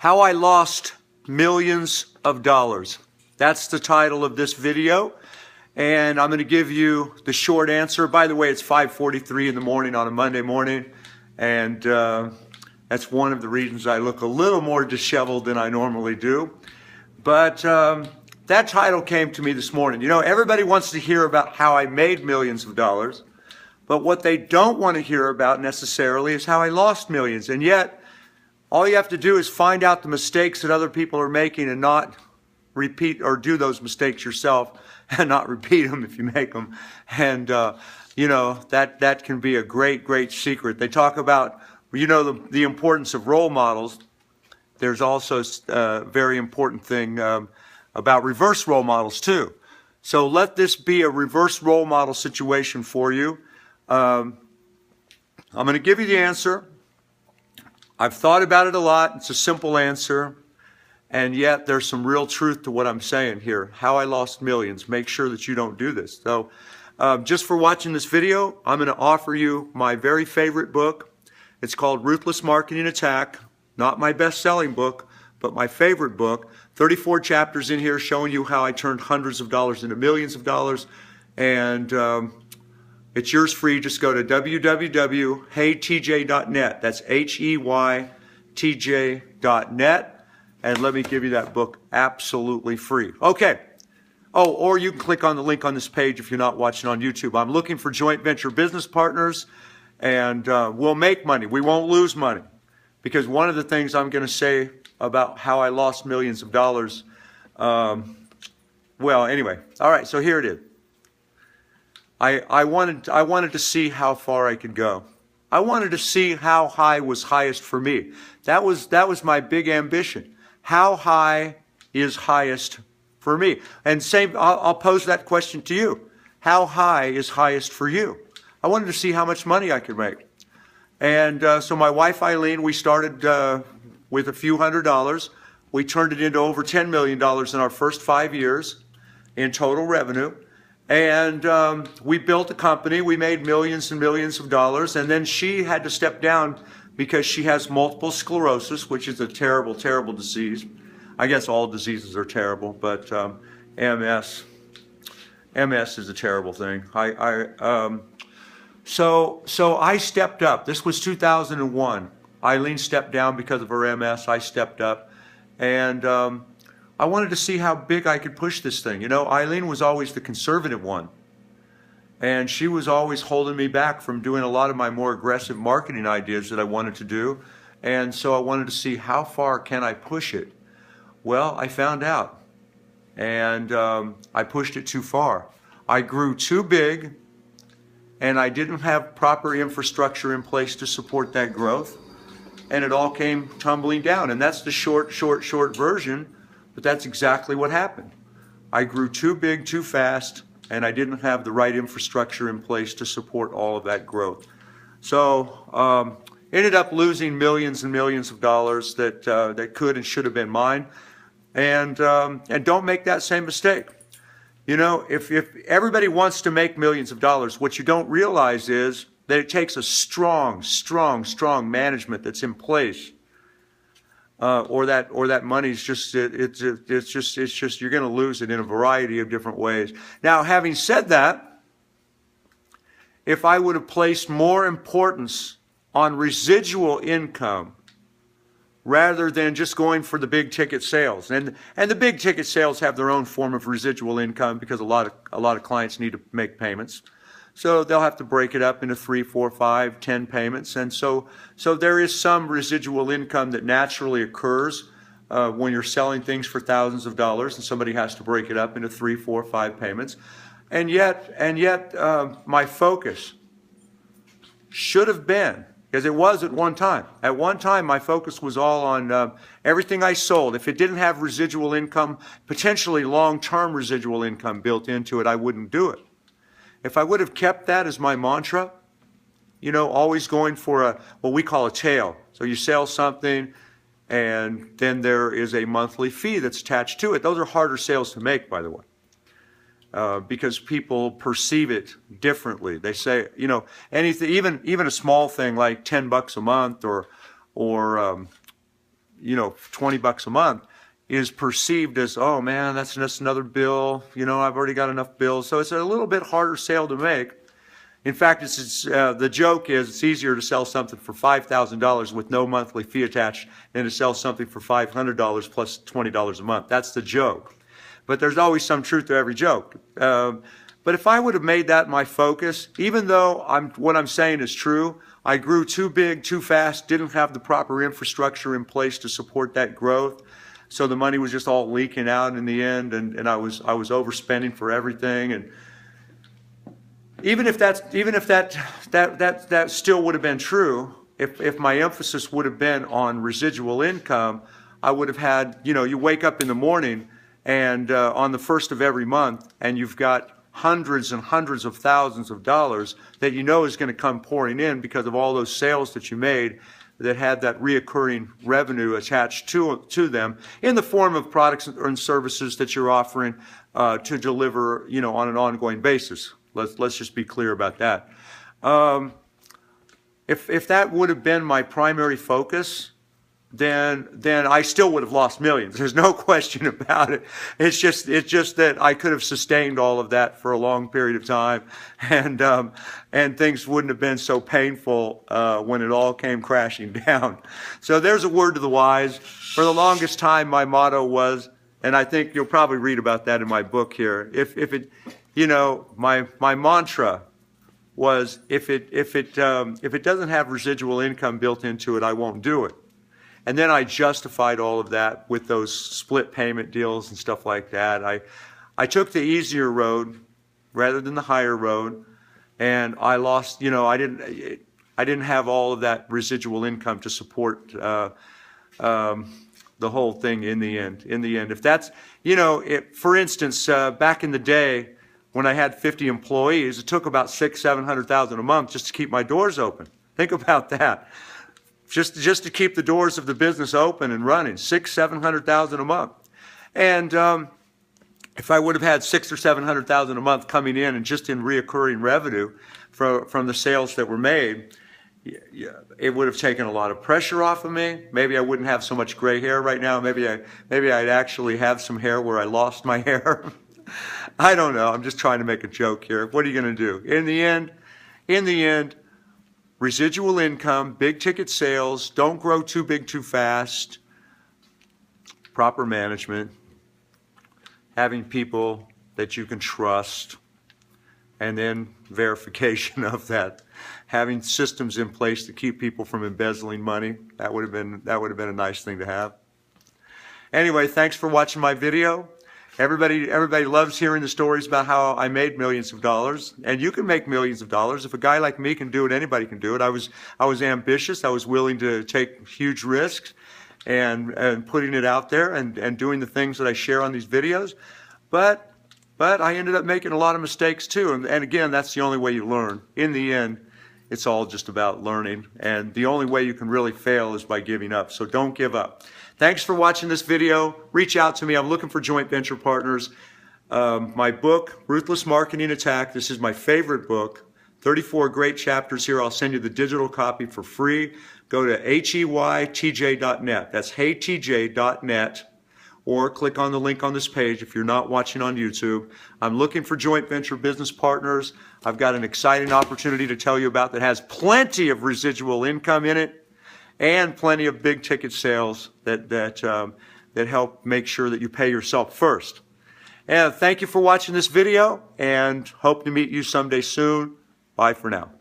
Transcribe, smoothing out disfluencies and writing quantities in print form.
How I Lost Millions of Dollars. That's the title of this video. And I'm going to give you the short answer. By the way, it's 5:43 in the morning on a Monday morning. And that's one of the reasons I look a little more disheveled than I normally do. But that title came to me this morning. You know, everybody wants to hear about how I made millions of dollars. But what they don't want to hear about necessarily is how I lost millions. And yet, all you have to do is find out the mistakes that other people are making and not repeat or do those mistakes yourself and not repeat them if you make them. And, you know, that can be a great, great secret. They talk about, you know, the importance of role models. There's also a very important thing about reverse role models too. So let this be a reverse role model situation for you. I'm going to give you the answer. I've thought about it a lot. It's a simple answer. And yet there's some real truth to what I'm saying here. How I lost millions. Make sure that you don't do this. So just for watching this video, I'm going to offer you my very favorite book. It's called Ruthless Marketing Attack. Not my best-selling book, but my favorite book. 34 chapters in here showing you how I turned hundreds of dollars into millions of dollars. And it's yours free. Just go to www.heytj.net. That's HEYTJ.net. And let me give you that book absolutely free. Okay. Oh, or you can click on the link on this page if you're not watching on YouTube. I'm looking for joint venture business partners, and we'll make money. We won't lose money. Because one of the things I'm going to say about how I lost millions of dollars, well, anyway. All right, so here it is. I wanted to see how far I could go. I wanted to see how high was highest for me. That was my big ambition. How high is highest for me? And same, I'll pose that question to you. How high is highest for you? I wanted to see how much money I could make. And so my wife Eileen, we started with a few $100s. We turned it into over $10 million in our first 5 years in total revenue. And we built a company. We made millions and millions of dollars. And then she had to step down because she has multiple sclerosis, which is a terrible, terrible disease. I guess all diseases are terrible, but MS is a terrible thing. So I stepped up. This was 2001. Eileen stepped down because of her MS. I stepped up. And I wanted to see how big I could push this thing. You know, Eileen was always the conservative one. And she was always holding me back from doing a lot of my more aggressive marketing ideas that I wanted to do. And so I wanted to see how far can I push it. Well, I found out. And I pushed it too far. I grew too big. And I didn't have proper infrastructure in place to support that growth. And it all came tumbling down. And that's the short version. But that's exactly what happened. I grew too big, too fast, and I didn't have the right infrastructure in place to support all of that growth. So ended up losing millions and millions of dollars that could and should have been mine. And don't make that same mistake. You know, if everybody wants to make millions of dollars, what you don't realize is that it takes a strong management that's in place. Or that money's just it's just you're going to lose it in a variety of different ways. Now, having said that, if I would have placed more importance on residual income rather than just going for the big ticket sales, and the big ticket sales have their own form of residual income because a lot of clients need to make payments. So they'll have to break it up into 3, 4, 5, 10 payments. And so there is some residual income that naturally occurs when you're selling things for thousands of dollars and somebody has to break it up into 3, 4, 5 payments. And yet my focus should have been, because it was at one time. At one time, my focus was all on everything I sold. If it didn't have residual income, potentially long-term residual income built into it, I wouldn't do it. If I would have kept that as my mantra, you know, always going for what we call a tail. So you sell something and then there is a monthly fee that's attached to it. Those are harder sales to make, by the way, because people perceive it differently. They say, you know, anything, even a small thing like $10 a month or $20 a month is perceived as, oh man, that's just another bill. I've already got enough bills. So it's a little bit harder sale to make. In fact, the joke is it's easier to sell something for $5,000 with no monthly fee attached than to sell something for $500 plus $20 a month. That's the joke. But there's always some truth to every joke. But if I would have made that my focus, even though what I'm saying is true, I grew too big, too fast, didn't have the proper infrastructure in place to support that growth. So the money was just all leaking out in the end, and I was overspending for everything. And even if that still would have been true, if my emphasis would have been on residual income, I would have had, you wake up in the morning and on the first of every month, and you've got hundreds and hundreds of thousands of dollars that is going to come pouring in because of all those sales that you made that had that reoccurring revenue attached to them in the form of products and services that you're offering to deliver, on an ongoing basis. Let's just be clear about that. If that would have been my primary focus, then I still would have lost millions. There's no question about it. It's just that I could have sustained all of that for a long period of time, and things wouldn't have been so painful when it all came crashing down. So there's a word to the wise. For the longest time, my motto was, and I think you'll probably read about that in my book here. My mantra was, if it doesn't have residual income built into it, I won't do it. And then I justified all of that with those split payment deals and stuff like that. I took the easier road rather than the higher road, and I lost. I didn't have all of that residual income to support the whole thing in the end. If that's, for instance, back in the day when I had 50 employees, it took about $600,000-$700,000 a month just to keep my doors open. Think about that. Just to keep the doors of the business open and running, $600,000-$700,000 a month. And if I would have had $600,000 or $700,000 a month coming in and just in reoccurring revenue from the sales that were made, it would have taken a lot of pressure off of me. Maybe I wouldn't have so much gray hair right now. Maybe I'd actually have some hair where I lost my hair. I don't know. I'm just trying to make a joke here. What are you going to do? In the end, residual income, big ticket sales, don't grow too big too fast, proper management, having people that you can trust, and then verification of that, having systems in place to keep people from embezzling money. That would have been a nice thing to have. Anyway, thanks for watching my video. Everybody loves hearing the stories about how I made millions of dollars, and you can make millions of dollars. If a guy like me can do it, anybody can do it. I was ambitious. I was willing to take huge risks and putting it out there and doing the things that I share on these videos. But I ended up making a lot of mistakes too. And again, that's the only way you learn. In the end, it's all just about learning. And the only way you can really fail is by giving up. So don't give up. Thanks for watching this video. Reach out to me. I'm looking for joint venture partners. My book, Ruthless Marketing Attack, this is my favorite book. 34 great chapters here. I'll send you the digital copy for free. Go to heytj.net. That's heytj.net. Or click on the link on this page if you're not watching on YouTube. I'm looking for joint venture business partners. I've got an exciting opportunity to tell you about that has plenty of residual income in it and plenty of big ticket sales that help make sure that you pay yourself first. And thank you for watching this video, and hope to meet you someday soon. Bye for now.